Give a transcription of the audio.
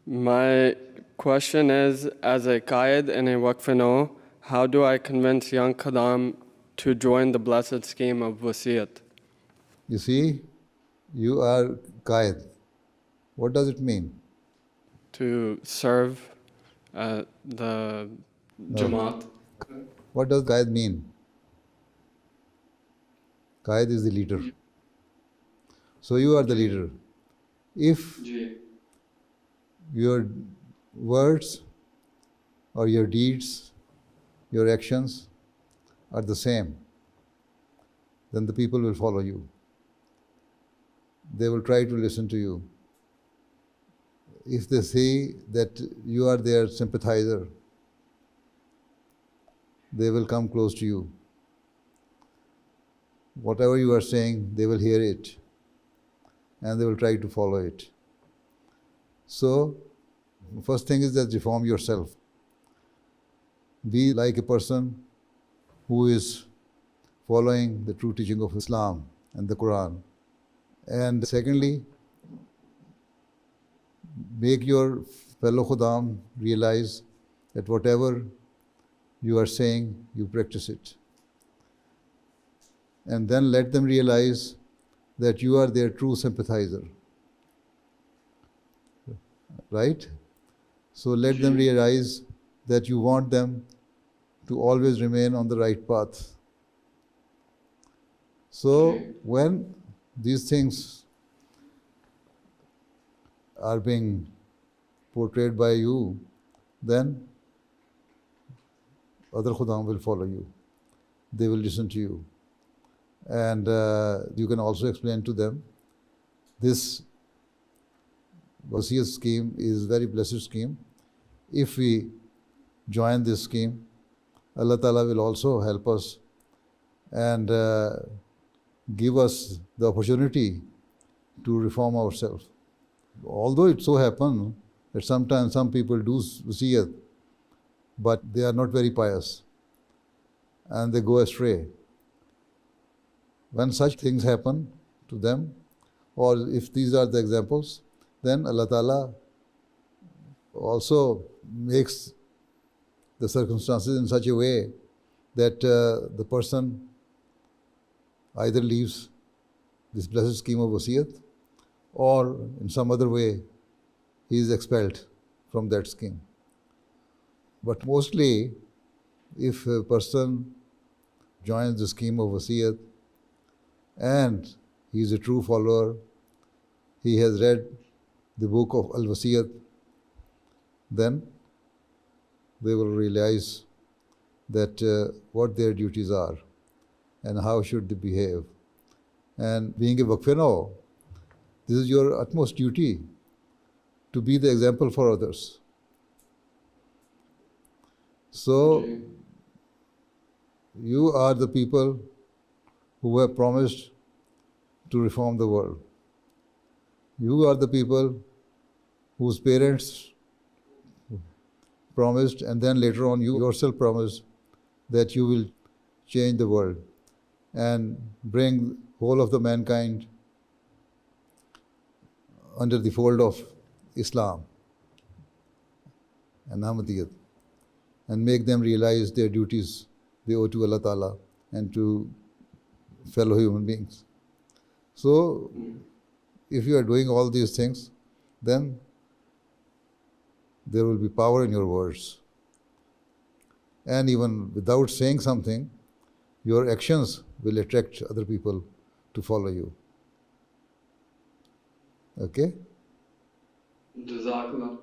My question is, as a Qaid and a Waqf, how do I convince young khuddam to join the blessed scheme of Wasiyyat? You see, you are Qaid. What does it mean? To serve the Jamaat. What does Qaid mean? Qaid is the leader. So you are the leader. If your words or your deeds, your actions are the same, then the people will follow you. They will try to listen to you. If they see that you are their sympathizer, they will come close to you. Whatever you are saying, they will hear it and they will try to follow it. So, first thing is that reform yourself. Be like a person who is following the true teaching of Islam and the Quran. And secondly, make your fellow khuddam realize that whatever you are saying, you practice it. And then let them realize that you are their true sympathizer. Right? So let them realize that you want them to always remain on the right path. So when these things are being portrayed by you, then other khuddam will follow you. They will listen to you. And you can also explain to them, this Wasiyyat scheme is a very blessed scheme. If we join this scheme, Allah Ta'ala will also help us and give us the opportunity to reform ourselves. Although it so happens that sometimes some people do Wasiyyat, but they are not very pious and they go astray. When such things happen to them, or if these are the examples, then Allah Ta'ala also makes the circumstances in such a way that the person either leaves this blessed scheme of Wasiyyat, or in some other way he is expelled from that scheme. But mostly, if a person joins the scheme of Wasiyyat and he is a true follower, he has read the book of Al-Wasiyyat, then they will realize that what their duties are and how should they behave. And being a Waqf, this is your utmost duty to be the example for others. So, you are the people who have promised to reform the world. You are the people whose parents promised, and then later on you yourself promised that you will change the world and bring whole of the mankind under the fold of Islam and Ahmadiyyat, and make them realize their duties they owe to Allah Ta'ala and to fellow human beings. So, if you are doing all these things, then there will be power in your words. And even without saying something, your actions will attract other people to follow you. Okay? Jazakallah.